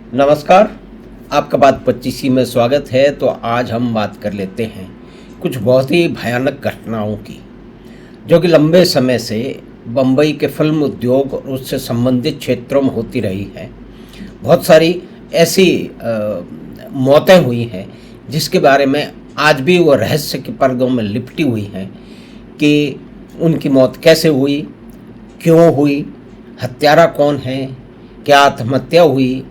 नमस्कार, आपका बात 25 में स्वागत है। तो आज हम बात कर लेते हैं कुछ बहुत ही भयानक घटनाओं की, जो कि लंबे समय से बम्बई के फिल्म उद्योग और उससे संबंधित क्षेत्रों में होती रही है। बहुत सारी ऐसी मौतें हुई हैं जिसके बारे में आज भी वो रहस्य के पर्दों में लिपटी हुई हैं कि उनकी मौत कैसे हुई, क्यों हुई, हत्यारा कौन है, क्या आत्महत्या हुई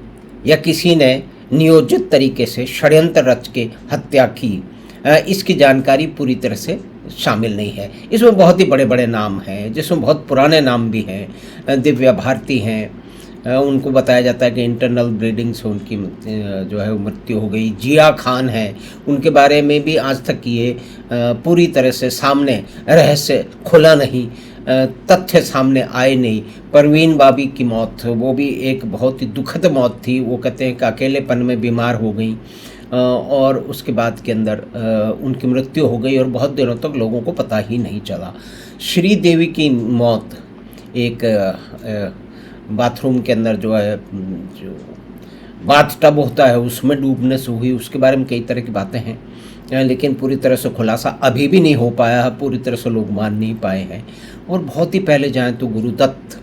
या किसी ने नियोजित तरीके से षड्यंत्र रच के हत्या की। इसकी जानकारी पूरी तरह से शामिल नहीं है। इसमें बहुत ही बड़े बड़े नाम हैं, जिसमें बहुत पुराने नाम भी हैं। दिव्या भारती हैं, उनको बताया जाता है कि इंटरनल ब्लीडिंग से उनकी जो है मृत्यु हो गई। जिया खान है, उनके बारे में भी आज तक ये पूरी तरह से सामने रहस्य खुला नहीं, तथ्य सामने आए नहीं। परवीन बाबी की मौत, वो भी एक बहुत ही दुखद मौत थी। वो कहते हैं कि अकेलेपन में बीमार हो गई और उसके बाद के अंदर उनकी मृत्यु हो गई और बहुत दिनों तक लोगों को पता ही नहीं चला। श्रीदेवी की मौत एक बाथरूम के अंदर जो है, जो बाथ टब होता है उसमें डूबने से हुई। उसके बारे में कई तरह की बातें हैं, लेकिन पूरी तरह से खुलासा अभी भी नहीं हो पाया है, पूरी तरह से लोग मान नहीं पाए हैं। और बहुत ही पहले जाएं तो गुरुदत्त,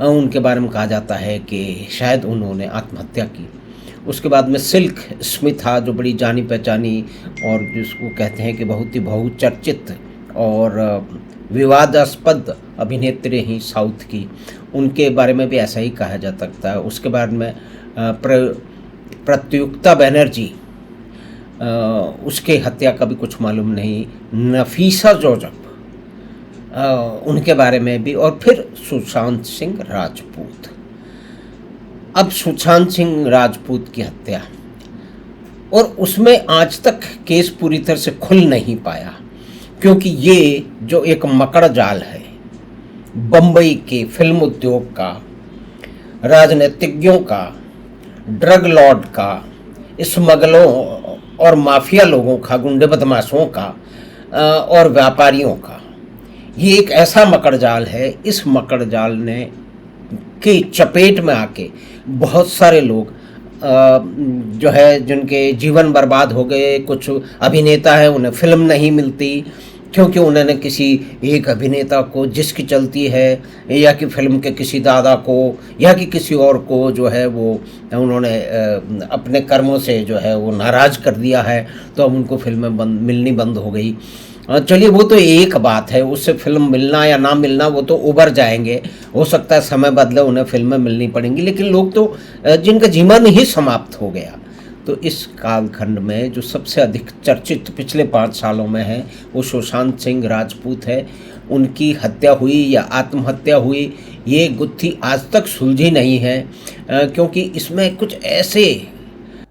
उनके बारे में कहा जाता है कि शायद उन्होंने आत्महत्या की। उसके बाद में सिल्क स्मिथा, जो बड़ी जानी पहचानी और जिसको कहते हैं कि बहुत ही बहुचर्चित और विवादास्पद अभिनेत्री ही साउथ की, उनके बारे में भी ऐसा ही कहा जा सकता है। उसके बाद में प्रत्युक्ता बनर्जी, उसके हत्या का भी कुछ मालूम नहीं। नफीसा जोजफ, उनके बारे में भी। और फिर सुशांत सिंह राजपूत। अब सुशांत सिंह राजपूत की हत्या, और उसमें आज तक केस पूरी तरह से खुल नहीं पाया, क्योंकि ये जो एक मकड़ जाल है बम्बई के फिल्म उद्योग का, राजनीतिज्ञों का, ड्रग लॉर्ड का, स्मगलों और माफिया लोगों का, गुंडे बदमाशों का और व्यापारियों का, ये एक ऐसा मकड़ जाल है। इस मकड़ जाल ने की चपेट में आके बहुत सारे लोग जो है जिनके जीवन बर्बाद हो गए। कुछ अभिनेता हैं, उन्हें फिल्म नहीं मिलती क्योंकि उन्होंने किसी एक अभिनेता को, जिसकी चलती है, या कि फिल्म के किसी दादा को या कि किसी और को जो है वो उन्होंने अपने कर्मों से जो है वो नाराज़ कर दिया है, तो अब उनको फिल्में मिलनी बंद हो गई। चलिए, वो तो एक बात है, उससे फिल्म मिलना या ना मिलना वो तो उबर जाएंगे। हो सकता है समय बदले, उन्हें फिल्में मिलनी पड़ेंगी, लेकिन लोग तो जिनका जीवन ही समाप्त हो गया। तो इस कालखंड में जो सबसे अधिक चर्चित पिछले 5 सालों में है वो सुशांत सिंह राजपूत है। उनकी हत्या हुई या आत्महत्या हुई, ये गुत्थी आज तक सुलझी नहीं है, क्योंकि इसमें कुछ ऐसे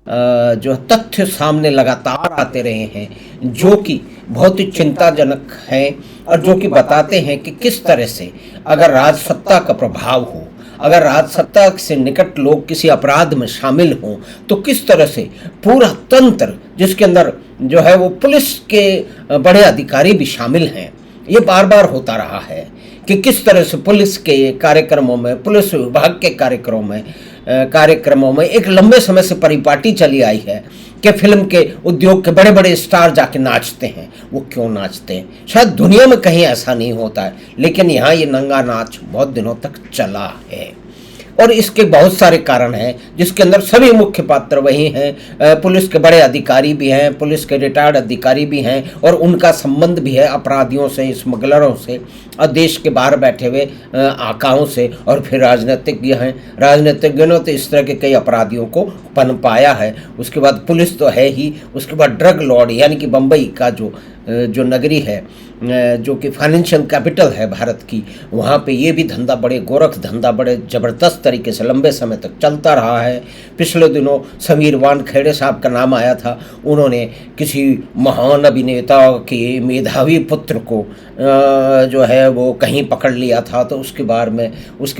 जो तथ्य सामने लगातार आते रहे हैं जो कि बहुत ही चिंताजनक हैं, और जो कि बताते हैं कि किस तरह से अगर राजसत्ता का प्रभाव हो, अगर राजसत्ता से निकट लोग किसी अपराध में शामिल हों, तो किस तरह से पूरा तंत्र, जिसके अंदर जो है वो पुलिस के बड़े अधिकारी भी शामिल हैं, ये बार बार होता रहा है कि किस तरह से पुलिस के कार्यक्रमों में, पुलिस विभाग के कार्यक्रमों में एक लंबे समय से परिपाटी चली आई है कि फिल्म के उद्योग के बड़े बड़े स्टार जाके नाचते हैं। वो क्यों नाचते हैं? शायद दुनिया में कहीं ऐसा नहीं होता है, लेकिन यहाँ ये नंगा नाच बहुत दिनों तक चला है। और इसके बहुत सारे कारण हैं, जिसके अंदर सभी मुख्य पात्र वही हैं। पुलिस के बड़े अधिकारी भी हैं, पुलिस के रिटायर्ड अधिकारी भी हैं, और उनका संबंध भी है अपराधियों से, स्मगलरों से, और देश के बाहर बैठे हुए आकाओं से। और फिर राजनीतिज्ञ हैं, राजनीतिज्ञों ने तो इस तरह के कई अपराधियों को पनपाया है। उसके बाद पुलिस तो है ही, उसके बाद ड्रग लॉर्ड, यानी कि बम्बई का जो नगरी है, जो कि फाइनेंशियल कैपिटल है भारत की, वहाँ पे ये भी धंधा, बड़े गोरख धंधा बड़े ज़बरदस्त तरीके से लंबे समय तक चलता रहा है। पिछले दिनों समीर वानखेड़े साहब का नाम आया था। उन्होंने किसी महान अभिनेता के मेधावी पुत्र को जो है वो कहीं पकड़ लिया था, तो उसके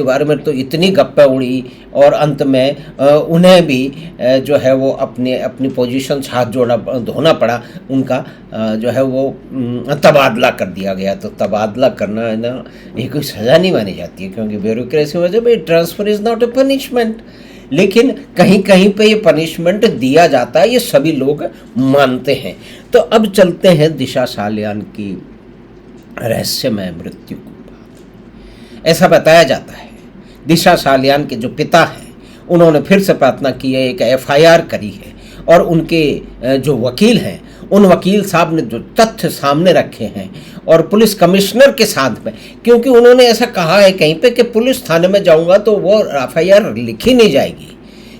बारे में तो इतनी गप्पे उड़ी, और अंत में उन्हें भी जो है वो अपनी पोजीशन से हाथ धोना पड़ा। उनका जो है वो तबादला कर दिया गया। तो तबादला करना है ना, ये कोई सज़ा नहीं मानी जाती है, क्योंकि ब्यूरोक्रेसी वजह में transfer is not a punishment. लेकिन कहीं कहीं पे ये पनिशमेंट दिया जाता है, ये सभी लोग मानते हैं। तो अब चलते हैं दिशा सालियान की रहस्यमय मृत्यु को। ऐसा बताया जाता है दिशा सालियान के जो पिता हैं उन्होंने फिर से प्रार्थना की है, एक एफआईआर करी है, और उनके जो वकील हैं उन वकील साहब ने जो तथ्य सामने रखे हैं और पुलिस कमिश्नर के साथ में, क्योंकि उन्होंने ऐसा कहा है कहीं पे कि पुलिस थाने में जाऊंगा तो वो एफआईआर लिखी नहीं जाएगी,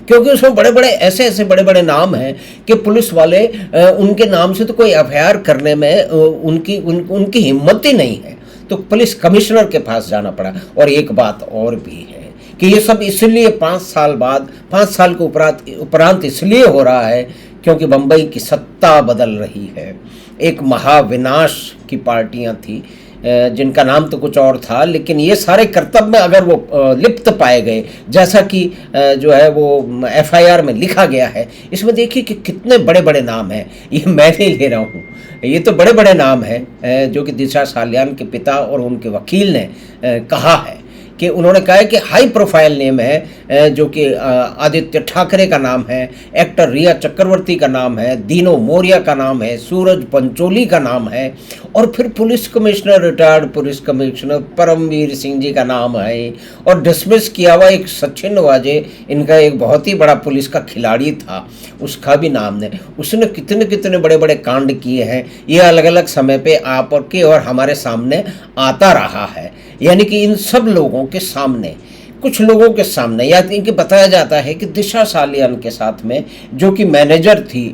क्योंकि उसमें बड़े बड़े ऐसे बड़े बड़े नाम हैं कि पुलिस वाले उनके नाम से तो कोई एफआईआर करने में उनकी हिम्मत ही नहीं है। तो पुलिस कमिश्नर के पास जाना पड़ा। और एक बात और भी है कि ये सब इसलिए 5 साल बाद, 5 साल के उपरांत इसलिए हो रहा है क्योंकि बम्बई की सत्ता बदल रही है। एक महाविनाश की पार्टियां थी जिनका नाम तो कुछ और था, लेकिन ये सारे कर्तव्य में अगर वो लिप्त पाए गए, जैसा कि जो है वो एफआईआर में लिखा गया है। इसमें देखिए कि कितने बड़े बड़े नाम हैं, ये मैं नहीं ले रहा हूँ, ये तो बड़े बड़े नाम हैं जो कि दिशा सालियान के पिता और उनके वकील ने कहा है कि उन्होंने कहा है कि हाई प्रोफाइल नेम है, जो कि आदित्य ठाकरे का नाम है, एक्टर रिया चक्रवर्ती का नाम है, दीनो मोरिया का नाम है, सूरज पंचोली का नाम है, और फिर police commissioner, retired police commissioner Paramvir Singh ji का नाम है, और डिसमिस किया हुआ एक सचिन वाजे, इनका एक बहुत ही बड़ा पुलिस का खिलाड़ी था, उसका भी नाम है। उसने कितने कितने बड़े बड़े कांड किए हैं, ये अलग अलग समय पे आप और हमारे सामने आता रहा है। यानी कि इन सब लोगों के सामने, कुछ लोगों के सामने, या इनके बताया जाता है कि दिशा सालियान के साथ में जो कि मैनेजर थी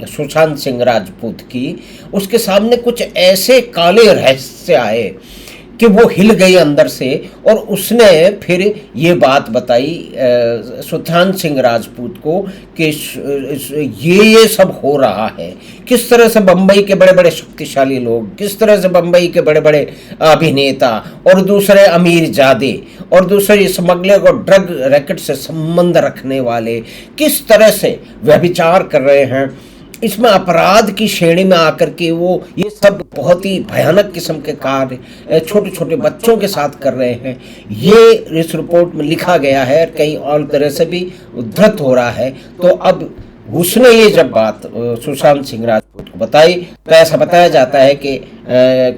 सुशांत सिंह राजपूत की, उसके सामने कुछ ऐसे काले रहस्य आए कि वो हिल गई अंदर से, और उसने फिर ये बात बताई सुशांत सिंह राजपूत को कि ये सब हो रहा है, किस तरह से बम्बई के बड़े बड़े शक्तिशाली लोग, किस तरह से बम्बई के बड़े बड़े अभिनेता और दूसरे अमीर जादे और दूसरे स्मगलर और ड्रग रैकेट से संबंध रखने वाले किस तरह से व्यभिचार कर रहे हैं। इसमें अपराध की श्रेणी में आकर के वो ये सब बहुत ही भयानक किस्म के कार्य छोटे छोटे बच्चों के साथ कर रहे हैं, ये इस रिपोर्ट में लिखा गया है, कई और तरह से भी उद्धृत हो रहा है। तो अब उसने ये जब बात सुशांत सिंह राजपूत को बताई तो ऐसा बताया जाता है कि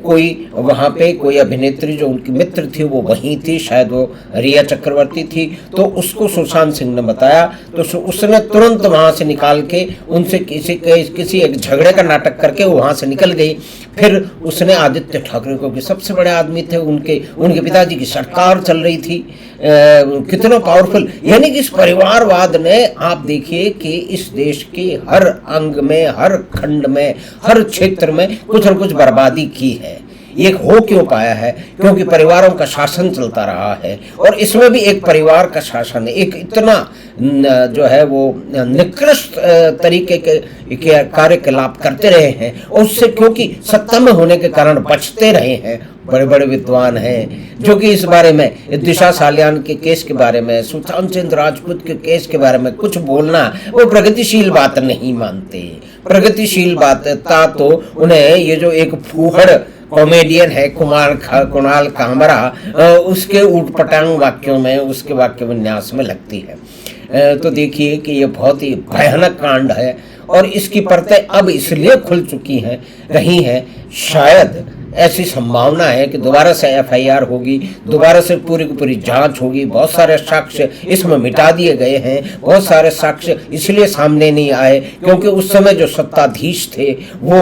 कोई वहाँ पे कोई अभिनेत्री जो उनकी मित्र थी वो वहीं थी, शायद वो रिया चक्रवर्ती थी, तो उसको सुशांत सिंह ने बताया, तो उसने तुरंत वहाँ से निकाल के उनसे किसी एक झगड़े का नाटक करके वो वहाँ से निकल गई। फिर उसने आदित्य ठाकरे को, कि सबसे बड़े आदमी थे, उनके पिताजी की सरकार चल रही थी, कितना पावरफुल, यानी कि इस परिवारवाद ने, आप देखिए कि इस देश के हर अंग में, हर खंड में, हर क्षेत्र में कुछ न कुछ बर्बादी की है। ये हो क्यों पाया है? क्योंकि परिवारों का शासन चलता रहा है, और इसमें भी एक परिवार का शासन है, एक इतना जो है वो निकृष्ट तरीके के कार्यकलाप करते रहे हैं, और उससे क्योंकि सत्ता में होने के कारण बचते रहे हैं। बड़े बड़े विद्वान हैं जो कि इस बारे में, दिशा सालियान के केस के बारे में, सुशांत सिंह राजपूत के केस के बारे में कुछ बोलना, वो प्रगतिशील बात नहीं मानते। प्रगतिशील बात था तो उन्हें ये जो एक फूहड़ कॉमेडियन है कुणाल कामरा, उसके ऊटपटांग वाक्यों में, उसके वाक्य विन्यास में लगती है। तो देखिए कि ये बहुत ही भयानक कांड है, और इसकी परतें अब इसलिए खुल चुकी हैं रही हैं, शायद ऐसी संभावना है कि दोबारा से एफआईआर होगी, दोबारा से पूरी की पूरी जांच होगी। बहुत सारे साक्ष्य इसमें मिटा दिए गए हैं, बहुत सारे साक्ष्य इसलिए सामने नहीं आए क्योंकि उस समय जो सत्ताधीश थे वो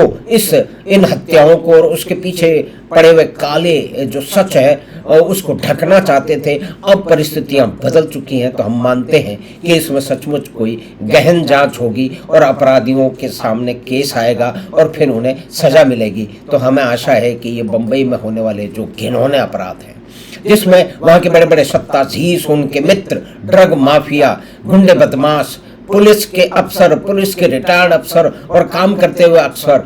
इन हत्याओं को और उसके पीछे पड़े हुए काले जो सच है उसको ढकना चाहते थे। अब परिस्थितियां बदल चुकी हैं, तो हम मानते हैं कि इसमें सचमुच कोई गहन जांच होगी और अपराधियों के सामने केस आएगा और फिर उन्हें सजा मिलेगी। तो हमें आशा है कि ये बम्बई में होने वाले जो घिनौने अपराध हैं, जिसमें वहाँ के बड़े बड़े सत्ताधीश, उनके मित्र, ड्रग माफिया, गुंडे बदमाश, पुलिस के अफसर, पुलिस के रिटायर्ड अफसर और काम करते हुए अफसर,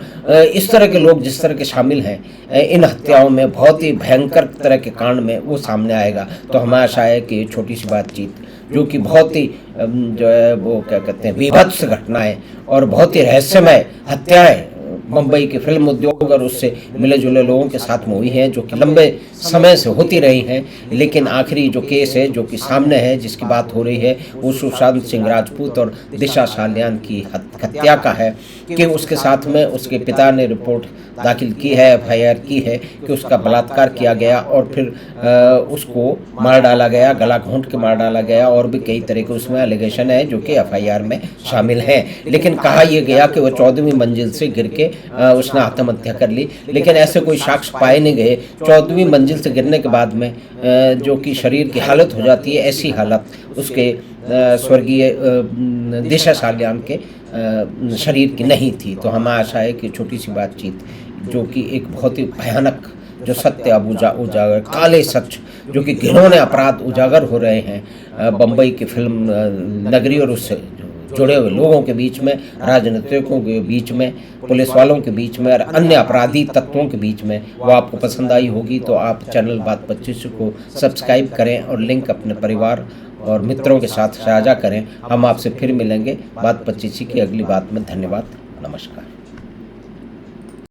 इस तरह के लोग जिस तरह के शामिल हैं इन हत्याओं में, बहुत ही भयंकर तरह के कांड में, वो सामने आएगा। तो हमें आशा है कि छोटी सी बातचीत जो कि बहुत ही जो है वो क्या कहते हैं विभत्स घटनाएं और बहुत ही रहस्यमय हत्याएं मुंबई के फिल्म उद्योग और उससे मिले जुले लोगों के साथ में हुई हैं, जो कि लंबे समय से होती रही हैं। लेकिन आखिरी जो केस है जो कि सामने है, जिसकी बात हो रही है, वो सुशांत सिंह राजपूत और दिशा सालियान की हत्या का है कि उसके साथ में उसके पिता ने रिपोर्ट दाखिल की है, एफआईआर की है कि उसका बलात्कार किया गया और फिर उसको मार डाला गया, गला घोंट के मार डाला गया, और भी कई तरह के उसमें एलिगेशन है जो कि एफआईआर में शामिल हैं। लेकिन कहा यह गया कि वो 14वीं मंजिल से गिर के उसने आत्महत्या कर ली, लेकिन ऐसे कोई साक्ष्य पाए नहीं गए। 14वीं मंजिल से गिरने के बाद में जो कि शरीर की हालत हो जाती है, ऐसी हालत उसके स्वर्गीय दिशा सालियान के शरीर की नहीं थी। तो हमें आशा है कि छोटी सी बातचीत जो कि एक बहुत ही भयानक जो सत्य अब उजागर, काले सच जो कि घिनौने अपराध उजागर हो रहे हैं बम्बई की फिल्म नगरी और उससे जुड़े हुए लोगों के बीच में, राजनीतिकों के बीच में, पुलिस वालों के बीच में और अन्य अपराधी तत्वों के बीच में, वो आपको पसंद आई होगी तो आप चैनल बात 25 को सब्सक्राइब करें और लिंक अपने परिवार और मित्रों के साथ साझा करें। हम आपसे फिर मिलेंगे बात 25 की अगली बात में। धन्यवाद, नमस्कार।